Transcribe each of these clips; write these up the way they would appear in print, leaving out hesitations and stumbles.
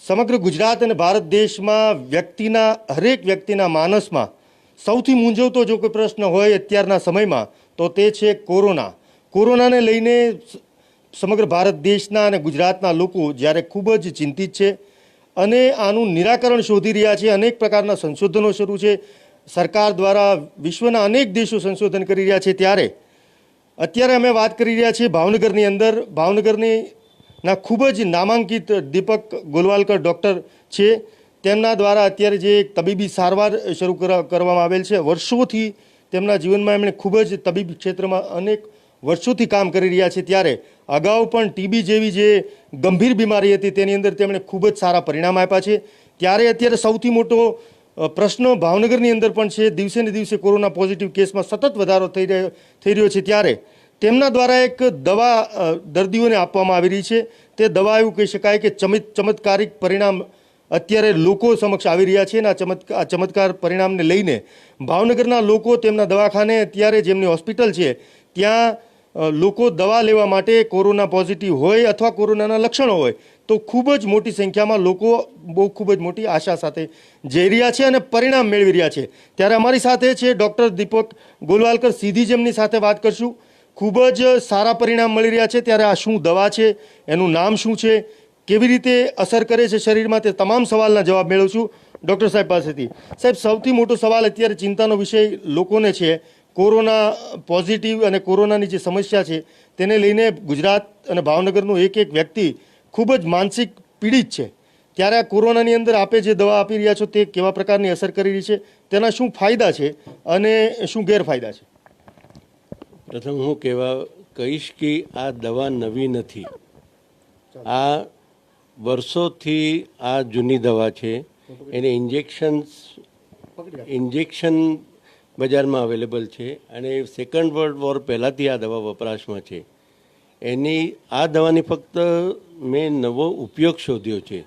સમગ્ર ગુજરાત અને ભારત દેશમાં હરેક વ્યક્તિના માનસમાં સૌથી મૂંઝવતો જો કોઈ પ્રશ્ન હોય અત્યારના સમયમાં તો તે છે કોરોનાને લઈને સમગ્ર ભારત દેશના અને ગુજરાતના લોકો જ્યારે ખૂબ જ ચિંતિત છે અને આનું નિરાકરણ શોધી રહ્યા છે. અનેક પ્રકારના સંશોધનો શરૂ છે, સરકાર દ્વારા વિશ્વના અનેક દેશો સંશોધન કરી રહ્યા છે. ત્યારે અત્યારે અમે વાત કરી રહ્યા છીએ ભાવનગરની અંદર. ભાવનગરના ખૂબ જ નામાંકિત દીપક ગોલવાલકર ડૉક્ટર છે. તેમના દ્વારા અત્યારે જે એક તબીબી સારવાર શરૂ કરવામાં આવેલ છે. વર્ષોથી તેમના જીવનમાં એમણે ખૂબ જ તબીબી ક્ષેત્રમાં અનેક વર્ષોથી કામ કરી રહ્યા છે. ત્યારે અગાઉ પણ ટીબી જેવી જે ગંભીર બીમારી હતી તેની અંદર તેમણે ખૂબ જ સારા પરિણામ આપ્યા છે. ત્યારે અત્યારે સૌથી મોટો પ્રશ્ન ભાવનગરની અંદર પણ છે. દિવસે ને દિવસે કોરોના પોઝિટિવ કેસમાં સતત વધારો થઈ રહ્યો છે. ત્યારે તેમના દ્વારા એક દવા દર્દીઓને આપવામાં આવી રહી છે. તે દવા એવું કહી શકાય કે ચમત્કારિક પરિણામ અત્યારે લોકો સમક્ષ આવી રહ્યા છે. અને આ ચમત્કાર પરિણામને લઈને ભાવનગરના લોકો તેમના દવાખાને અત્યારે જેમની હોસ્પિટલ છે ત્યાં લોકો દવા લેવા માટે કોરોના પોઝિટિવ હોય અથવા કોરોનાના લક્ષણો હોય તો ખૂબ જ મોટી સંખ્યામાં લોકો ખૂબ જ મોટી આશા સાથે જઈ રહ્યા છે અને પરિણામ મેળવી રહ્યા છે. ત્યારે અમારી સાથે છે ડૉક્ટર દીપક ગોલવાલકર. સીધી જેમની સાથે વાત કરશું. ખૂબ જ સારા પરિણામ મળી રહ્યા છે. ત્યારે આ શું દવા છે, એનું નામ શું છે, કેવી રીતે અસર કરે છે શરીરમાં, તે તમામ સવાલના જવાબ મેળવશું ડૉક્ટર સાહેબ પાસેથી. સાહેબ, સૌથી મોટો સવાલ અત્યારે ચિંતાનો વિષય લોકોને છે કોરોના પોઝિટિવ અને કોરોનાની જે સમસ્યા છે તેને લઈને ગુજરાત અને ભાવનગરનો એક વ્યક્તિ ખૂબ જ માનસિક પીડિત છે. ત્યારે આ કોરોનાની અંદર આપે જે દવા આપી રહ્યા છો તે કેવા પ્રકારની અસર કરી રહી છે, તેના શું ફાયદા છે અને શું ગેરફાયદા છે? પ્રથમ હું કહીશ કે આ દવા નવી નથી. આ વર્ષોથી આ જૂની દવા છે. એને ઇન્જેક્શન બજારમાં અવેલેબલ છે અને સેકન્ડ વર્લ્ડ વોર પહેલાંથી આ દવા વપરાશમાં છે. આ દવાની ફક્ત મેં નવો ઉપયોગ શોધ્યો છે.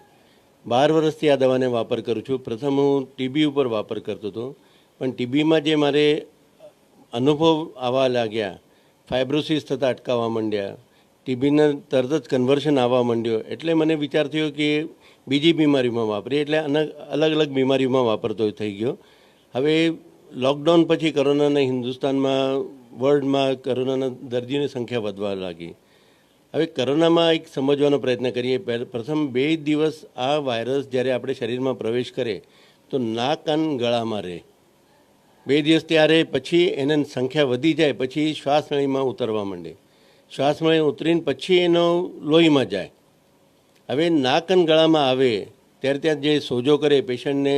12 વર્ષથી આ દવાને વાપર કરું છું. પ્રથમ હું ટીબી ઉપર વાપર કરતો હતો, પણ ટીબીમાં જે મારે અનુભવ આવવા લાગ્યા, ફાઇબ્રોસિસ થતાં અટકાવવા માંડ્યા, ટીબીના તરત જ કન્વર્શન આવવા માંડ્યો, એટલે મને વિચાર થયો કે બીજી બીમારીમાં વાપરીએ. એટલે અલગ અલગ બીમારીઓમાં વાપરતો થઈ ગયો. હવે લોકડાઉન પછી કોરોનાના હિન્દુસ્તાનમાં, વર્લ્ડમાં કોરોનાના દર્દીઓની સંખ્યા વધવા લાગી. હવે કોરોનામાં એક સમજવાનો પ્રયત્ન કરીએ. પ્રથમ 2 દિવસ આ વાયરસ જ્યારે આપણે શરીરમાં પ્રવેશ કરે તો નાક કાન ગળામાં રહે. 2 દિવસ ત્યારે પછી એની સંખ્યા વધી જાય, પછી શ્વાસનળીમાં ઉતરવા માંડે. શ્વાસનળી ઉતરીને પછી એનો લોહીમાં જાય. હવે નાક અને ગળામાં આવે ત્યારે ત્યાં જે સોજો કરે પેશન્ટને,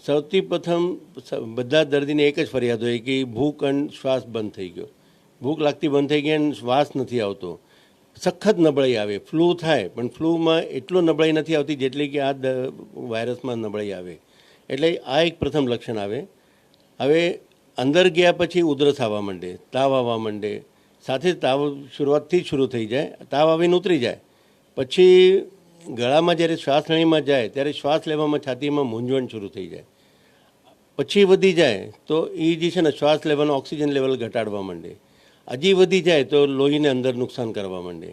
સૌથી પ્રથમ બધા દર્દીને એક જ ફરિયાદ હોય કે ભૂખ અને શ્વાસ બંધ થઈ ગયો. ભૂખ લાગતી બંધ થઈ ગઈ અને શ્વાસ નથી આવતો. સખત નબળાઈ આવે. ફ્લૂ થાય પણ ફ્લૂમાં એટલો નબળાઈ નથી આવતી જેટલી કે આ વાયરસમાં નબળાઈ આવે. એટલે આ એક પ્રથમ લક્ષણ આવે. હવે અંદર ગયા પછી ઉધરસ આવવા માંડે, તાવ આવવા માંડે. સાથે તાવ શરૂઆતથી જ શરૂ થઈ જાય, તાવ આવીને ઉતરી જાય. પછી ગળામાં જ્યારે શ્વાસનળીમાં જાય ત્યારે શ્વાસ લેવામાં છાતીમાં મૂંઝવણ શરૂ થઈ જાય. પછી વધી જાય તો એ જે છે ને શ્વાસ લેવાનું ઓક્સિજન લેવલ ઘટાડવા માંડે. હજી વધી જાય તો લોહીને અંદર નુકસાન કરવા માંડે.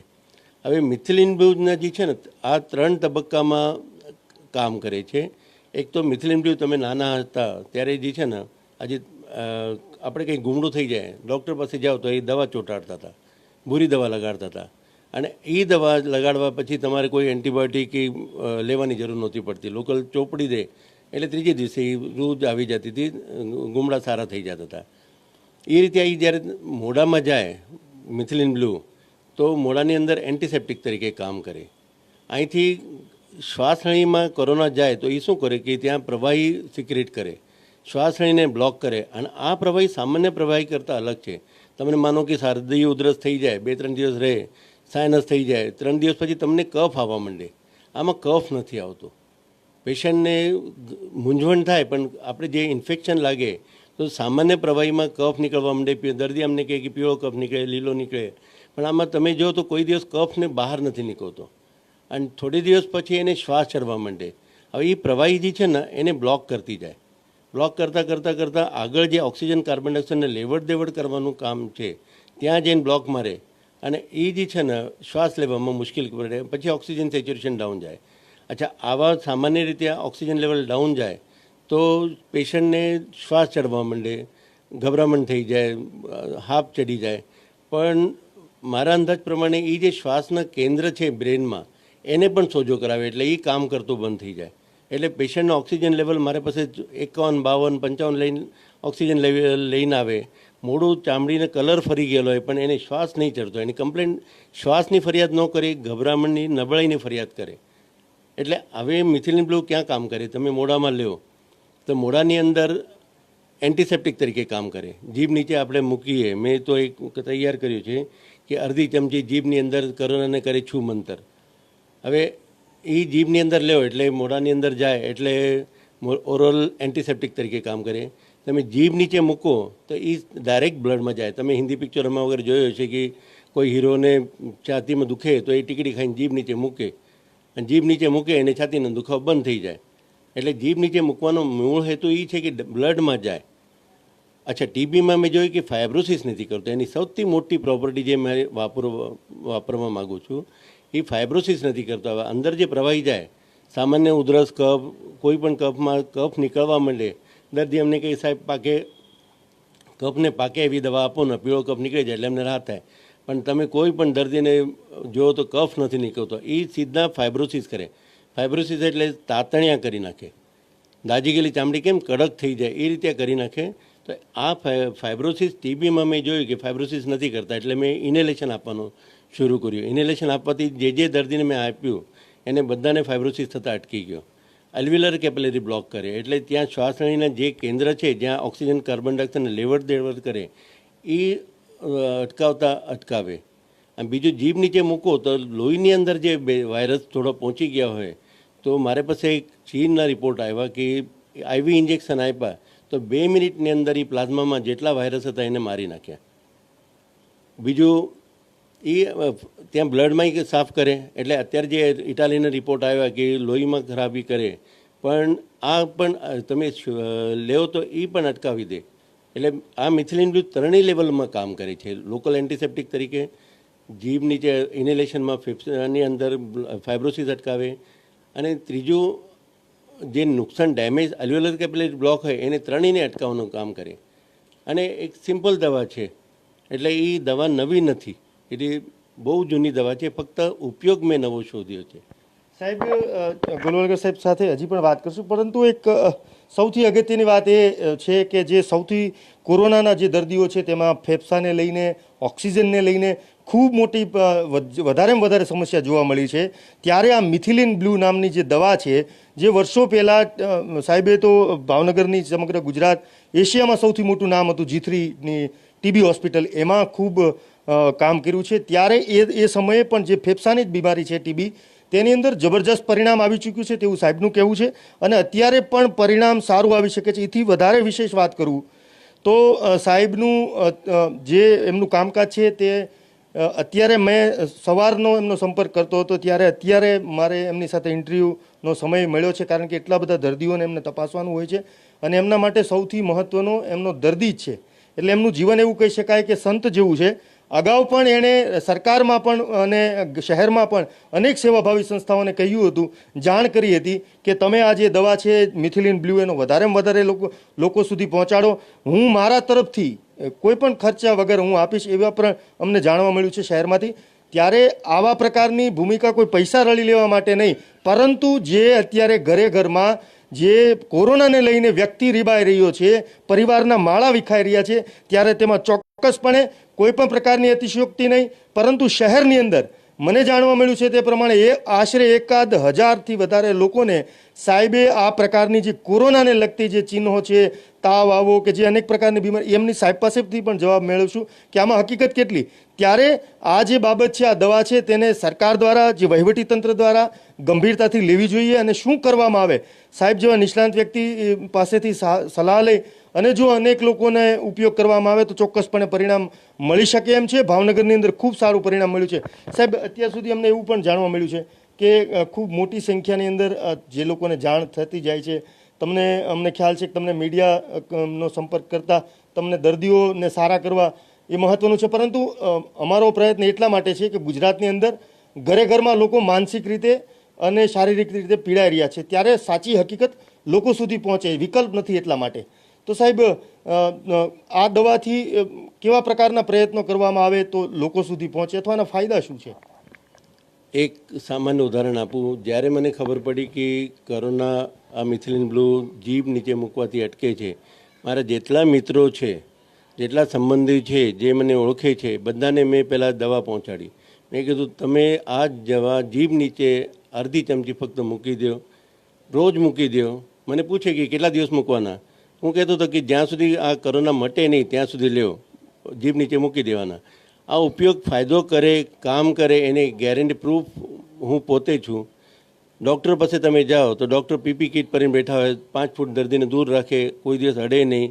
હવે મિથિલિન બ્લૂના જે છે ને આ 3 તબક્કામાં કામ કરે છે. એક તો મિથિલિન બ્લૂ તમે નાના હતા ત્યારે જે છે ને આજે આપણે કંઈ ગુમડું થઈ જાય, ડૉક્ટર પાસે જાઓ તો એ દવા ચોંટાડતા હતા, બુરી દવા લગાડતા હતા. અને એ દવા લગાડવા પછી તમારે કોઈ એન્ટીબાયોટિક લેવાની જરૂર નહોતી પડતી. લોકલ ચોપડી દે એટલે 3જે દિવસે એ રૂજ આવી જતી હતી, ગુમડા સારા થઈ જતા હતા. એ રીતે એ જ્યારે મોઢામાં જાય મિથિલિન બ્લૂ તો મોઢાની અંદર એન્ટિસેપ્ટિક તરીકે કામ કરે. અહીંથી શ્વાસનળીમાં કોરોના જાય તો એ શું કરે કે ત્યાં પ્રવાહી સિક્રેટ કરે, શ્વાસનળીને બ્લોક કરે. અને આ પ્રવાહી સામાન્ય પ્રવાહી કરતાં અલગ છે. તમને માનો કે શરદી ઉધરસ થઈ જાય, 2-3 દિવસ રહે, સાયનસ થઈ જાય, 3 દિવસ પછી તમને કફ આવવા માંડે. આમાં કફ નથી આવતો. પેશન્ટને મૂંઝવણ થાય, પણ આપણે જે ઇન્ફેક્શન લાગે તો સામાન્ય પ્રવાહીમાં કફ નીકળવા માંડે. દર્દી અમને કહે કે પીળો કફ નીકળે, લીલો નીકળે, પણ આમાં તમે જો તો કોઈ દિવસ કફને બહાર નથી નીકળતો. અને થોડી દિવસ પછી એને શ્વાસ ચડવા માંડે. હવે એ પ્રવાહી જે છે ને એને બ્લોક કરતી જાય. બ્લોક કરતાં આગળ જે ઓક્સિજન કાર્બન ડાયોક્સાઇડને લેવડ દેવડ કરવાનું કામ છે ત્યાં જઈને બ્લોક મારે અને એ જે છે ને શ્વાસ લેવામાં મુશ્કેલ પડે. પછી ઓક્સિજન સેચ્યુરેશન ડાઉન જાય અચ્છા, આવા સામાન્ય રીતે ઓક્સિજન લેવલ ડાઉન જાય તો પેશન્ટને શ્વાસ ચડવા માંડે, ગભરામણ થઈ જાય, હાફ ચડી જાય. પણ મારા અંદાજ પ્રમાણે એ જે શ્વાસના કેન્દ્ર છે બ્રેનમાં એને પણ સોજો કરાવે એટલે એ કામ કરતો બંધ થઈ જાય. એટલે પેશન્ટનો ઓક્સિજન લેવલ મારા પાસે 51, 52, 55 લઈને ઓક્સિજન લઈને આવે, મોઢું ચામડીને કલર ફરી ગયેલો હોય પણ એને શ્વાસ નહીં ચડતો, એની કમ્પ્લેન શ્વાસની ફરિયાદ ન કરી, ગભરામણની નબળાઈની ફરિયાદ કરે. એટલે હવે મિથિલિન બ્લુ ક્યાં કામ કરે? તમે મોઢામાં લ્યો તો મોઢાની અંદર એન્ટિસેપ્ટિક તરીકે કામ કરે. જીભ નીચે આપણે મૂકીએ, મેં તો એક તૈયાર કર્યું છે કે અડધી ચમચી જીભની અંદર કોરોનાને કરે છું મંતર. હવે એ જીભની અંદર લેવો એટલે મોઢાની અંદર જાય એટલે ઓરલ એન્ટિસેપ્ટિક તરીકે કામ કરે. તમે જીભ નીચે મૂકો તો એ ડાયરેક્ટ બ્લડમાં જાય. તમે હિન્દી પિક્ચરોમાં વગર જોયો છે કે કોઈ હીરોને છાતીમાં દુખે તો એ ટીકડી ખાઈને જીભ નીચે મૂકે, અને જીભ નીચે મૂકે એને છાતીનો દુખાવો બંધ થઈ જાય. એટલે જીભ નીચે મૂકવાનો મૂળ હેતુ એ છે કે બ્લડમાં જાય. અચ્છા, ટીબીમાં મેં જોયું કે ફાઇબ્રોસિસ નથી કરતો. એની સૌથી મોટી પ્રોપર્ટી જે મેં વાપરવા માગું છું એ ફાઇબ્રોસિસ નથી કરતો. હવે અંદર જે પ્રવાહી જાય, સામાન્ય ઉધરસ, કફ, કોઈ પણ કફમાં કફ નીકળવા માંડે, દર્દી અમને કહે સાહેબ કફને પાકે એવી દવા આપો ને, પીળો કફ નીકળી જાય એટલે એમને રાહત થાય. પણ તમે કોઈ પણ દર્દીને જુઓ તો કફ નથી નીકળતો, એ સીધા ફાઇબ્રોસિસ કરે. ફાઇબ્રોસિસ એટલે તાતણિયા કરી નાખે. દાજી ગયેલી ચામડી કેમ કડક થઈ જાય એ રીતે કરી નાખે. તો આ ફાઇબ્રોસિસ ટીબીમાં મેં જોયું કે ફાઇબ્રોસિસ નથી કરતા, એટલે મેં ઇનેલેશન આપવાનું શરૂ કર્યું. ઇનેલેશન આપવાથી જે દર્દીને મેં આપ્યું એને બધાને ફાઇબ્રોસિસ થતાં અટકી ગયો. અલ્વ્યુલર કેપિલરી બ્લોક કરે એટલે ત્યાં શ્વાસનળીના જે કેન્દ્ર છે જ્યાં ઓક્સિજન કાર્બન ડાયોક્સાઇડને લેવડ દેવડ કરે એ અટકાવે. અને બીજું જીભ નીચે મૂકો તો લોહીની અંદર જે વાયરસ થોડો પહોંચી ગયા હોય તો મારે પાસે એક ચીનના રિપોર્ટ આવ્યા કે આઈવી ઇન્જેક્શન આપ્યા તો 2 મિનિટની અંદર એ પ્લાઝમામાં જેટલા વાયરસ હતા એને મારી નાખ્યા. બીજું એ ત્યાં બ્લડમાં સાફ કરે. એટલે અત્યારે જે ઇટાલીના રિપોર્ટ આવ્યા કે લોહીમાં ખરાબી કરે, પણ આ પણ તમે લેવો તો એ પણ અટકાવી દે. એટલે આ મિથિલિન બ્લુ ત્રણેય લેવલમાં કામ કરે છે. લોકલ એન્ટિસેપ્ટિક તરીકે, જીભ નીચે ઇનેલેશનમાં ફેફસાની અંદર ફાઇબ્રોસિસ અટકાવે, અને ત્રીજું જે નુકસાન ડેમેજ અલ્વ્યુલર કેપિલરી બ્લોક હોય એને ત્રણેયને અટકાવવાનું કામ કરે. અને એક સિમ્પલ દવા છે, એટલે એ દવા નવી નથી, એટલે બહુ જૂની દવા છે, ફક્ત ઉપયોગ મેં નવો શોધ્યો છે. સાહેબ, ગોલવલકર સાહેબ સાથે હજી પણ વાત કરશું, પરંતુ એક સૌથી અગત્યની વાત એ છે કે જે સૌથી કોરોનાના જે દર્દીઓ છે તેમાં ફેફસાને લઈને, ઓક્સિજનને લઈને ખૂબ મોટી વધારેમાં વધારે સમસ્યા જોવા મળી છે. ત્યારે આ મિથિલિન બ્લુ નામની જે દવા છે, જે વર્ષો પહેલાં સાહેબે તો ભાવનગરની સમગ્ર ગુજરાત એશિયામાં સૌથી મોટું નામ હતું G3ની ટીબી હોસ્પિટલ, એમાં ખૂબ કામ કર્યું છે. ત્યારે એ સમયે પણ જે ફેફસાની જ બીમારી છે ટીબી, તેની અંદર જબરજસ્ત પરિણામ આવી ચૂક્યું છે તેવું સાહેબનું કહેવું છે. અને અત્યારે પણ પરિણામ સારું આવી શકે છે. એથી વધારે વિશેષ વાત કરું તો સાહેબનું જે એમનું કામકાજ છે તે અત્યારે મેં સવારનો એમનો સંપર્ક કરતો હતો, ત્યારે અત્યારે મારે એમની સાથે ઇન્ટરવ્યૂનો સમય મળ્યો છે, કારણ કે એટલા બધા દર્દીઓને એમને તપાસવાનું હોય છે અને એમના માટે સૌથી મહત્ત્વનો એમનો દર્દી જ છે. એટલે એમનું જીવન એવું કહી શકાય કે સંત જેવું છે. અગાઉ પણ એણે સરકારમાં પણ અને શહેરમાં પણ અનેક સેવાભાવી સંસ્થાઓને કહ્યું હતું, જાણ કરી હતી કે તમે આ જે દવા છે મિથિલિન બ્લુ એનો વધારેમાં વધારે લોકો સુધી પહોંચાડો. હું મારા તરફથી કોઈ પણ ખર્ચા વગર હું આપીશ, એવા પણ અમને જાણવા મળ્યું છે શહેરમાંથી. ત્યારે આવા પ્રકારની ભૂમિકા કોઈ પૈસા રળી લેવા માટે નહીં, પરંતુ જે અત્યારે ઘરે ઘરમાં જે કોરોનાને લઈને વ્યક્તિ રીબાઈ રહ્યો છે, પરિવારના માળા વિખાઈ રહ્યા છે, ત્યારે તેમાં ચોક્કસપણે કોઈ પણ પ્રકારની અતિશયોક્તિ નહીં, પરંતુ શહેરની અંદર મને જાણવા મળ્યું છે તે પ્રમાણે આશરે 1000થી વધારે લોકોને સાહેબે આ પ્રકારની જે કોરોનાને લગતી જે ચિહ્નો છે, તાવ આવો કે જે અનેક પ્રકારની બીમારી, એમની સાહેબ પાસેથી પણ જવાબ મેળવશું કે આમાં હકીકત કેટલી. ત્યારે આ જે બાબત છે, આ દવા છે, તેને સરકાર દ્વારા, જે વહીવટીતંત્ર દ્વારા ગંભીરતાથી લેવી જોઈએ અને શું કરવામાં આવે. સાહેબ જેવા નિષ્ણાંત વ્યક્તિ પાસેથી સલાહ લઈ અને જો અનેક લોકોને ઉપયોગ કરવામાં આવે તો ચોક્કસપણે પરિણામ મળી શકે એમ છે. ભાવનગરની અંદર ખૂબ સારું પરિણામ મળ્યું છે. સાહેબ, અત્યાર સુધી અમને એવું પણ જાણવા મળ્યું છે કે ખૂબ મોટી સંખ્યાની અંદર જે લોકોને જાણ થતી જાય છે, અમને ખ્યાલ છે કે તમને મીડિયાનો સંપર્ક કરતા તમને દર્દીઓને સારા કરવા એ મહત્ત્વનું છે. પરંતુ અમારો પ્રયત્ન એટલા માટે છે કે ગુજરાતની અંદર ઘરે ઘરમાં લોકો માનસિક રીતે અને શારીરિક રીતે પીડાઈ રહ્યા છે, ત્યારે સાચી હકીકત લોકો સુધી પહોંચે, વિકલ્પ નથી એટલા માટે. તો સાહેબ, આ દવાથી કેવા પ્રકારના પ્રયત્નો કરવામાં આવે તો લોકો સુધી પહોંચે, અથવા એના ફાયદા શું છે? એક સામાન્ય ઉદાહરણ આપું. જ્યારે મને ખબર પડી કે કોરોના આ મિથિલિન બ્લુ જીભ નીચે મૂકવાથી અટકે છે, મારા જેટલા મિત્રો છે, જેટલા સંબંધી છે, જે મને ઓળખે છે, બધાને મેં પહેલાં દવા પહોંચાડી. મેં કીધું તમે આ દવા જીભ નીચે અડધી ચમચી ફક્ત મૂકી દો, રોજ મૂકી દો. મને પૂછે કે કેટલા દિવસ મૂકવાના? હું કહેતો હતો કે જ્યાં સુધી આ કોરોના મટે નહીં ત્યાં સુધી લ્યો, જીભ નીચે મૂકી દેવાના. આ ઉપયોગ ફાયદો કરે, કામ કરે, એને ગેરંટી પ્રૂફ હું પોતે છું. ડૉક્ટર પાસે તમે જાઓ તો ડૉક્ટર પીપી કિટ પહેરીને બેઠા હોય, 5 ફૂટ દર્દીને દૂર રાખે, કોઈ દિવસ અડે નહીં.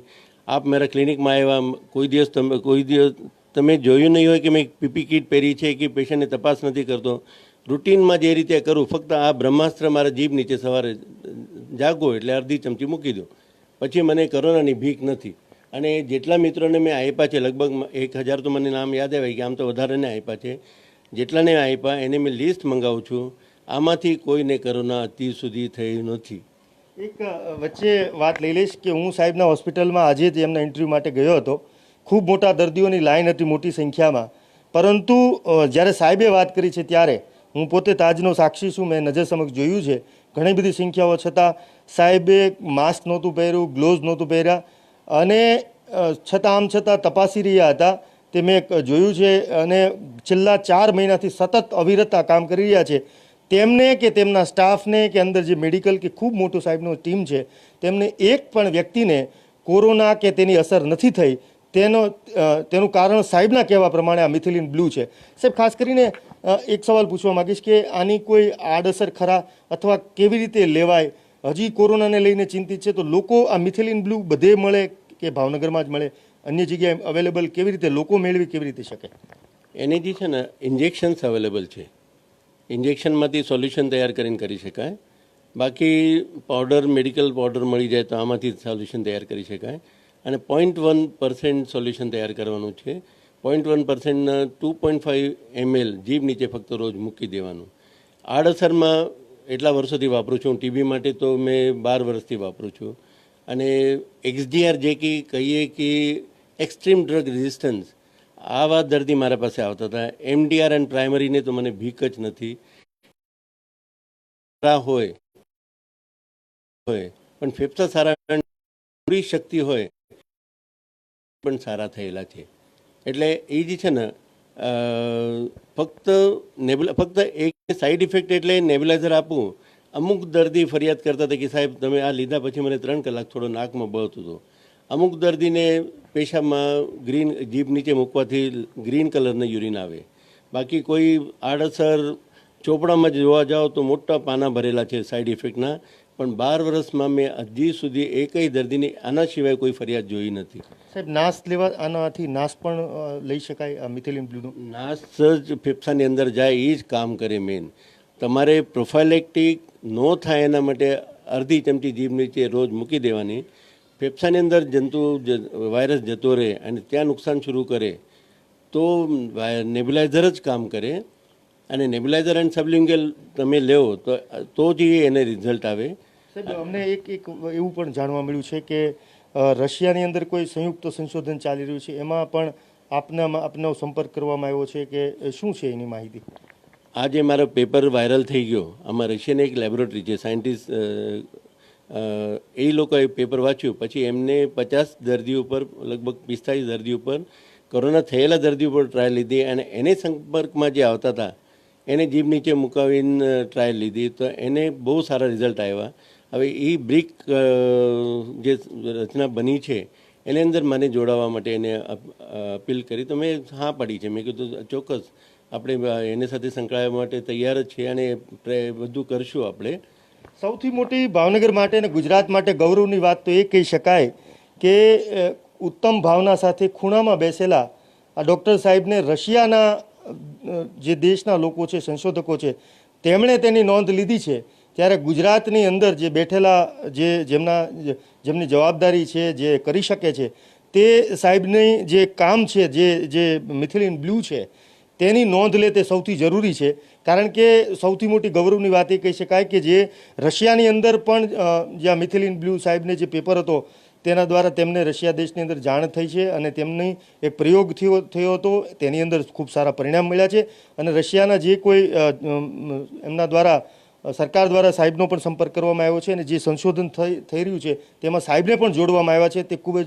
આપ મારા ક્લિનિકમાં આવ્યા, કોઈ દિવસ તમે જોયું નહીં હોય કે મેં પીપી કિટ પહેરી છે કે પેશન્ટને તપાસ નથી કરતો. રૂટીનમાં જે રીતે કરું, ફક્ત આ બ્રહ્માસ્ત્ર મારા જીભ નીચે સવારે જાગો એટલે અડધી ચમચી મૂકી દો, પછી મને કોરોનાની બીક નથી. અને જેટલા મિત્રોને મેં આપ્યા છે, લગભગ 1000 તો મને નામ યાદ આવે કે આમ તો વધારેને આપ્યા છે, જેટલાને આપ્યા એને મેં લિસ્ટ મંગાવું છું. આમાંથી કોઈને કોરોના અત્યાર સુધી થયું નથી. એક વચ્ચે વાત લઈ લઈશ કે હું સાહેબના હોસ્પિટલમાં આજે જ એમના ઇન્ટરવ્યૂ માટે ગયો હતો. ખૂબ મોટા દર્દીઓની લાઈન હતી, મોટી સંખ્યામાં. પરંતુ જ્યારે સાહેબે વાત કરી છે ત્યારે હું પોતે તાજનો સાક્ષી છું, મેં નજર સમક્ષ જોયું છે. ઘણી બધી સંખ્યાઓ છતાં સાહેબે માસ્ક નહોતું પહેર્યું, ગ્લોવ્સ નહોતું પહેર્યા, અને છતાં આમ છતાં તપાસી રહ્યા હતા, તે મેં જોયું છે. અને છેલ્લા 4 મહિનાથી સતત અવિરત કામ કરી રહ્યા છે. તેમને કે તેમના સ્ટાફને કે અંદર જે મેડિકલ કે ખૂબ મોટું સાહેબનું ટીમ છે, તેમને એક પણ વ્યક્તિને કોરોના કે તેની અસર નથી થઈ. તેનું કારણ સાહેબના કહેવા પ્રમાણે આ મિથિલિન બ્લુ છે. સાહેબ, ખાસ કરીને એક સવાલ પૂછવા માગીશ કે આની કોઈ આડઅસર ખરા, અથવા કેવી રીતે લેવાય? હજી કોરોનાને લઈને ચિંતિત છે તો લોકો આ મિથિલિન બ્લુ બધે મળે કે ભાવનગરમાં જ મળે, અન્ય જગ્યાએ અવેલેબલ કેવી રીતે લોકો મેળવી કેવી રીતે શકે? એની જે છે ને ઇન્જેક્શન્સ અવેલેબલ છે. ઇન્જેક્શનમાંથી સોલ્યુશન તૈયાર કરીને કરી શકાય. બાકી પાવડર, મેડિકલ પાવડર મળી જાય તો આમાંથી સોલ્યુશન તૈયાર કરી શકાય. અને 0.1% સોલ્યુશન તૈયાર કરવાનું છે. 0.1% 2.5 ml જીભ નીચે ફક્ત રોજ મૂકી દેવાનું. આડઅસરમાં એટલા વર્ષોથી વાપરું છું. ટીબી માટે તો મેં 12 વર્ષથી વાપરું છું. અને XDR જે કહીએ કે એક્સ્ટ્રીમ ડ્રગ રેઝિસ્ટન્સ, આવા દર્દી મારા પાસે આવતા હતા. MDR એન્ડ પ્રાઇમરીને તો મને ભીક જ નથી. હોય પણ ફેફસા સારા, પૂરી શક્તિ હોય પણ સારા થયેલા છે. એટલે એ જે છે ને ફક્ત એક સાઈડ ઇફેક્ટ એટલે નેબ્યુલાઇઝર આપવું. અમુક દર્દી ફરિયાદ કરતા હતા કે સાહેબ તમે આ લીધા પછી મને 3 કલાક થોડો નાકમાં બળતું હતું. અમુક દર્દીને પેશાબમાં જીભ નીચે મૂકવાથી ગ્રીન કલરના યુરિન આવે. બાકી કોઈ આડઅસર ચોપડામાં જોવા જાઓ તો મોટા પાના ભરેલા છે સાઈડ ઇફેક્ટના. પણ 12 વર્ષમાં મેં હજી સુધી એકય દર્દીની આના સિવાય કોઈ ફરિયાદ જોઈ નથી. સાહેબ, નાશ લેવા આનાથી નાશ પણ લઈ શકાય આ મિથિલિન બ્લુનો? નાશ જ ફેફસાની અંદર જાય એ જ કામ કરે મેન. તમારે પ્રોફાઇલેક્ટિક ન થાય એના માટે અડધી ચમચી જીભ નીચે રોજ મૂકી દેવાની. ફેફસાની અંદર વાયરસ જતો રહે અને ત્યાં નુકસાન શરૂ કરે તો નેબ્યુલાઇઝર જ કામ કરે. અને નેબ્યુલાઇઝર એન્ડ સબલિંગ્યુઅલ તમે લેવો તો જ એને રિઝલ્ટ આવે. સાહેબ, અમને એક એવું પણ જાણવા મળ્યું છે કે રશિયાની અંદર કોઈ સંયુક્ત સંશોધન ચાલી રહ્યું છે, એમાં પણ આપનો સંપર્ક કરવામાં આવ્યો છે કે શું છે એની માહિતી? આજે મારો પેપર વાયરલ થઈ ગયો. આમાં રશિયાની એક લેબોરેટરી છે, સાયન્ટિસ્ટ, એ લોકોએ પેપર વાંચ્યું. પછી એમને 50 દર્દીઓ પર, લગભગ 45 દર્દીઓ પર, કોરોના થયેલા દર્દીઓ પર ટ્રાયલ લીધી. અને એને સંપર્કમાં જે આવતા હતા એને જીભ નીચે મુકાવીને ટ્રાયલ લીધી તો એને બહુ સારા રિઝલ્ટ આવ્યા. હવે એ બ્રિક જે રચના બની છે એની અંદર મને જોડાવા માટે એને અપીલ કરી તો મેં હા પાડી છે. મેં કીધું ચોક્કસ આપણે એની સાથે સંકળાવા માટે તૈયાર જ છીએ અને બધું કરશું આપણે. સૌથી મોટી ભાવનગર માટે અને ગુજરાત માટે ગૌરવની વાત તો એ કહી શકાય કે ઉત્તમ ભાવના સાથે ખૂણામાં બેસેલા આ ડૉક્ટર સાહેબને રશિયાના જે દેશના લોકો છે, સંશોધકો છે, તેમણે તેની નોંધ લીધી છે. ત્યારે ગુજરાતની અંદર જે બેઠેલા જેમની જવાબદારી છે, જે કરી શકે છે, તે સાહેબની જે કામ છે, જે મિથિલિન બ્લુ છે, તેની નોંધ લે તે સૌથી જરૂરી છે. કારણ કે સૌથી મોટી ગૌરવની વાત એ કહી શકાય કે જે રશિયાની અંદર પણ જ્યાં મિથિલિન બ્લુ સાહેબને જે પેપર હતો તેના દ્વારા તેમને રશિયા દેશની અંદર જાણ થઈ છે અને તેમની એક પ્રયોગ થયો હતો, તેની અંદર ખૂબ સારા પરિણામ મળ્યા છે. અને રશિયાના જે કોઈ એમના દ્વારા સરકાર દ્વારા સાહેબનો પણ સંપર્ક કરવામાં આવ્યો છે અને જે સંશોધન થઈ રહ્યું છે તેમાં સાહેબને પણ જોડવામાં આવ્યા છે. તે ખૂબ જ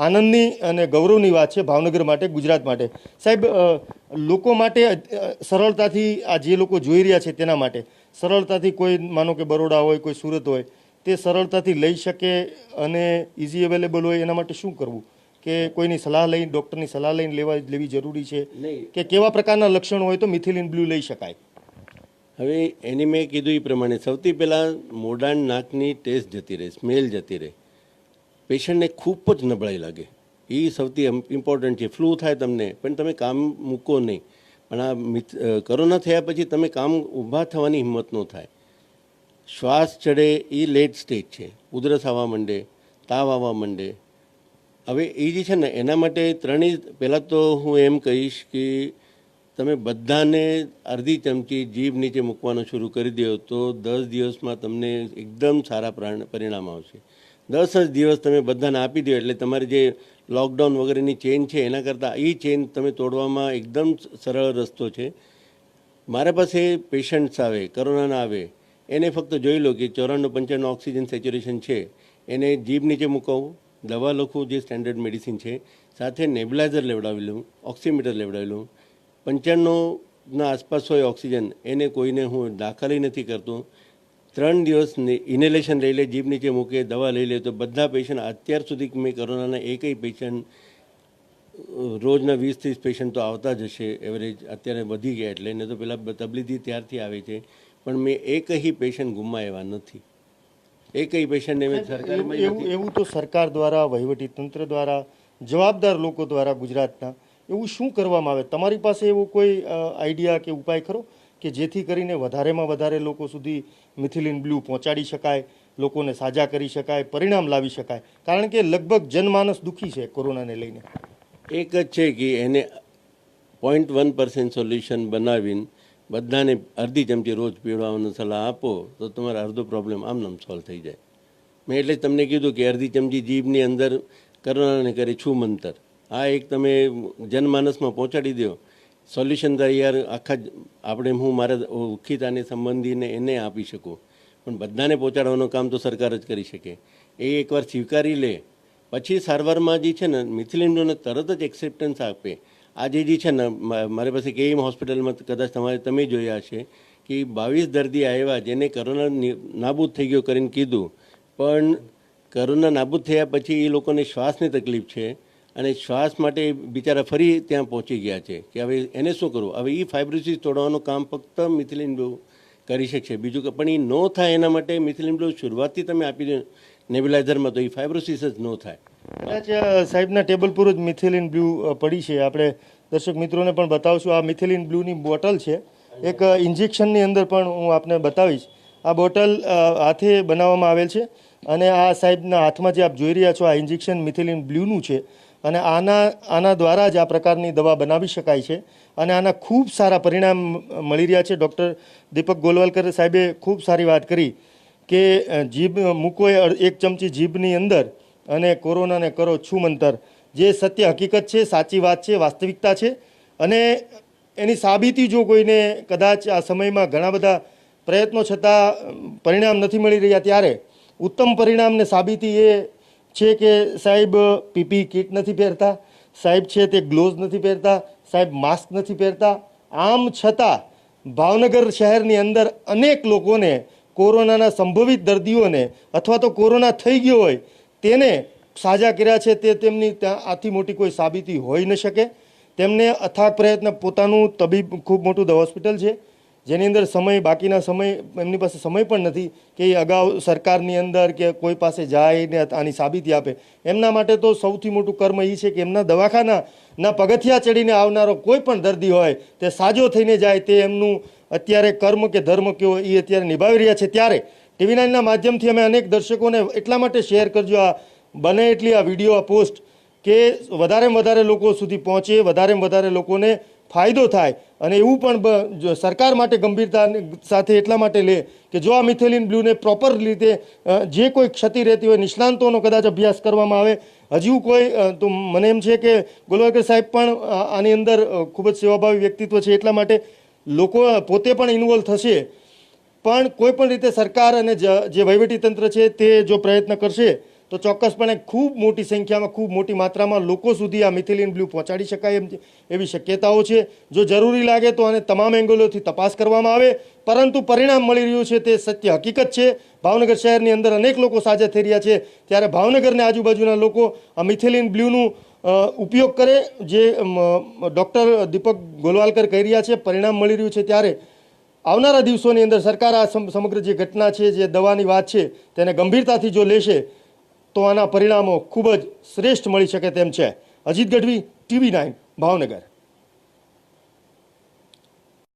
આનંદની અને ગૌરવની વાત છે ભાવનગર માટે, ગુજરાત માટે. સાહેબ, લોકો માટે સરળતાથી આ જે લોકો જોઈ રહ્યા છે તેના માટે સરળતાથી કોઈ માનો કે બરોડા હોય, કોઈ સુરત હોય, તે સરળતાથી લઈ શકે અને ઇઝી અવેલેબલ હોય એના માટે શું કરવું? કે કોઈની સલાહ લઈને, ડૉક્ટરની સલાહ લઈને લેવી જરૂરી છે કે કેવા પ્રકારના લક્ષણો હોય તો મિથિલિન બ્લુ લઈ શકાય? હવે એની મેં કીધું એ પ્રમાણે સૌથી પહેલાં મોઢાન નાકની ટેસ્ટ જતી રહે, સ્મેલ જતી રહે. પેશન્ટને ખૂબ જ નબળાઈ લાગે, એ સૌથી ઇમ્પોર્ટન્ટ છે. ફ્લૂ થાય તમને પણ તમે કામ મૂકો નહીં, પણ આ કોરોના થયા પછી તમે કામ ઊભા થવાની હિંમત ન થાય. શ્વાસ ચડે એ લેટ સ્ટેજ છે, ઉધરસ આવવા માંડે, તાવ આવવા માંડે. હવે એ જે છે ને એના માટે ત્રણેય, પહેલાં તો હું એમ કહીશ કે તમે બધાને અડધી ચમચી જીભ નીચે મૂકવાનું શરૂ કરી દો તો 10 દિવસમાં તમને એકદમ સારા પરિણામ આવશે. 10 જ દિવસ તમે બધાને આપી દો એટલે તમારી જે લોકડાઉન વગેરેની ચેન છે એના કરતાં એ ચેન તમે તોડવામાં એકદમ સરળ રસ્તો છે. મારા પાસે પેશન્ટ્સ આવે, કોરોનાના આવે, એને ફક્ત જોઈ લો કે 94-95 ઓક્સિજન સેચ્યુરેશન છે, એને જીભ નીચે મૂકાવું, દવા લખું જે સ્ટેન્ડર્ડ મેડિસિન છે, સાથે નેબ્યુલાઇઝર લેવડાવી લઉં, ઓક્સીમીટર લેવડાવી લઉં. 95ના આસપાસ હોય ઓક્સિજન, એને કોઈને હું દાખલ નથી કરતો. 3 દિવસ ઇનેલેશન લઈ લે, જીભ નીચે મૂકે, દવા લઈ લે તો બધા પેશન્ટ, અત્યાર સુધી મેં કોરોનાના એકય પેશન્ટ, રોજના 20-30 પેશન્ટ તો આવતા જ હશે એવરેજ, અત્યારે વધી ગયા એટલે, ને તો પેલા તબલીદી ત્યારથી આવે છે, પણ મેં એકય પેશન્ટ ગુમાવ્યા નથી. એકય પેશન્ટને મેં સરકારમાં એવું તો સરકાર દ્વારા, વહીવટી તંત્ર દ્વારા, જવાબદાર લોકો દ્વારા ગુજરાતના એવું શું કરવામાં આવે? તમારી પાસે એવો કોઈ આઈડિયા કે ઉપાય ખરો કે જેથી કરીને વધારેમાં વધારે લોકો સુધી મિથિલિન બ્લુ પહોંચાડી શકાય, લોકોને સાજા કરી શકાય, પરિણામ લાવી શકાય? કારણ કે લગભગ જનમાનસ દુઃખી છે કોરોનાને લઈને. એક જ છે કે એને 0.1% સોલ્યુશન બનાવીને બધાને અડધી ચમચી રોજ પીવડાવવાની સલાહ આપો તો તમારો અડધો પ્રોબ્લેમ આમનામ સોલ્વ થઈ જાય. મેં એટલે જ તમને કીધું કે અડધી ચમચી જીભની અંદર કોરોનાને કરે છુમંતર. આ એક તમે જનમાનસમાં પહોંચાડી દો, સોલ્યુશન તૈયાર. આખા આપણે હું મારા ઓળખીતાને સંબંધીને એને આપી શકું, પણ બધાને પહોંચાડવાનું કામ તો સરકાર જ કરી શકે. એ એકવાર સ્વીકારી લે પછી સારવારમાં જે છે ને મિથિલિન બ્લુને તરત જ એક્સેપ્ટન્સ આપે. આજે જે છે ને મારી પાસે કેઈમ હોસ્પિટલમાં કદાચ તમે જોયા હશે કે 22 દર્દી આવ્યા જેને કોરોના નાબૂદ થઈ ગયો કરીને કીધું, પણ કોરોના નાબૂદ થયા પછી એ લોકોને શ્વાસની તકલીફ છે અને શ્વાસ માટે બિચારા ફરી ત્યાં પહોંચી ગયા છે કે હવે એને શું કરવું. હવે એ ફાઇબ્રોસિસ તોડવાનું કામ ફક્ત મિથિલિન બ્લુ કરી શકશે, બીજું કે પણ એ ન થાય એના માટે મિથિલિન બ્લુ શરૂઆતથી તમે આપી દો નેબ્યુલાઇઝરમાં તો એ ફાઇબ્રોસિસ જ ન થાય. કદાચ સાહેબના ટેબલ પર જ મિથિલિન બ્લુ પડી છે, આપણે દર્શક મિત્રોને પણ બતાવશું. આ મિથિલિન બ્લુની બોટલ છે, એક ઇન્જેક્શનની અંદર પણ હું આપને બતાવીશ. આ બોટલ હાથે બનાવવામાં આવેલ છે અને આ સાહેબના હાથમાં જે આપ જોઈ રહ્યા છો આ ઇન્જેક્શન મિથિલિન બ્લુનું છે અને આના દ્વારા જ આ પ્રકારની દવા બનાવી શકાય છે અને આના ખૂબ સારા પરિણામ મળી રહ્યા છે. ડૉક્ટર દીપક ગોલવલકર સાહેબે ખૂબ સારી વાત કરી કે જીભ મૂકો 1 ચમચી જીભની અંદર અને કોરોનાને કરો છુમંતર. જે સત્ય હકીકત છે, સાચી વાત છે, વાસ્તવિકતા છે અને એની સાબિતી જો કોઈને કદાચ આ સમયમાં ઘણા બધા પ્રયત્નો છતાં પરિણામ નથી મળી રહ્યા ત્યારે ઉત્તમ પરિણામને સાબિતી એ છે કે સાહેબ પીપી કિટ નથી પહેરતા, સાહેબ છે તે ગ્લોવ્સ નથી પહેરતા, સાહેબ માસ્ક નથી પહેરતા. આમ છતાં ભાવનગર શહેરની અંદર અનેક લોકોને, કોરોનાના સંભવિત દર્દીઓને અથવા તો કોરોના થઈ ગયો હોય તેને સાજા કર્યા છે. તે તેમની આથી મોટી કોઈ સાબિતી હોઈ ન શકે. તેમને અથાગ પ્રયત્ન, પોતાનું તબીબ ખૂબ મોટું હોસ્પિટલ છે જેની અંદર સમય, બાકીના સમય એમની પાસે સમય પણ નથી કે એ અગાઉ સરકારની અંદર કે કોઈ પાસે જાય ને આની સાબિતી આપે. એમના માટે તો સૌથી મોટું કર્મ એ છે કે એમના દવાખાનાના પગથિયા ચડીને આવનારો કોઈ પણ દર્દી હોય તે સાજો થઈને જાય, તે એમનું અત્યારે કર્મ કે ધર્મ કયો એ અત્યારે નિભાવી રહ્યા છે. ત્યારે TV9ના માધ્યમથી અમે અનેક દર્શકોને એટલા માટે શેર કરજો, આ બને એટલી આ વિડીયો, આ પોસ્ટ કે વધારેમાં વધારે લોકો સુધી પહોંચે, વધારેમાં વધારે લોકોને ફાયદો થાય. અને એવું પણ જો સરકાર માટે ગંભીરતા સાથે એટલા માટે લે કે જો આ મિથેલિન બ્લુને પ્રોપર રીતે જે કોઈ ક્ષતિ રહેતી હોય, નિષ્ણાંતોનો કદાચ અભ્યાસ કરવામાં આવે. હજુ કોઈ તો મને એમ છે કે ગોલવાલકર સાહેબ પણ આની અંદર ખૂબ જ સેવાભાવી વ્યક્તિત્વ છે, એટલા માટે લોકો પોતે પણ ઇન્વોલ્વ થશે. પણ કોઈ પણ રીતે સરકાર અને જે વહીવટીતંત્ર છે તે જો પ્રયત્ન કરશે તો ચોક્કસપણે ખૂબ મોટી સંખ્યામાં, ખૂબ મોટી માત્રામાં લોકો સુધી આ મિથેલિન બ્લુ પહોંચાડી શકાય એવી શક્યતાઓ છે. જો જરૂરી લાગે તો આને તમામ એંગલોથી તપાસ કરવામાં આવે, પરંતુ પરિણામ મળી રહ્યું છે તે સત્ય હકીકત છે. ભાવનગર શહેરની અંદર અનેક લોકો સાજા થઈ રહ્યા છે, ત્યારે ભાવનગરને આજુબાજુના લોકો આ મિથેલિન બ્લુનું ઉપયોગ કરે, જે ડૉક્ટર દીપક ગોલવાલકર કહી રહ્યા છે, પરિણામ મળી રહ્યું છે. ત્યારે આવનારા દિવસોની અંદર સરકાર આ સમગ્ર જે ઘટના છે, જે દવાની વાત છે, તેને ગંભીરતાથી જો લેશે તો આના પરિણામો ખૂબ જ શ્રેષ્ઠ મળી શકે તેમ છે. અજીત ગઢવી, TV9, ભાવનગર.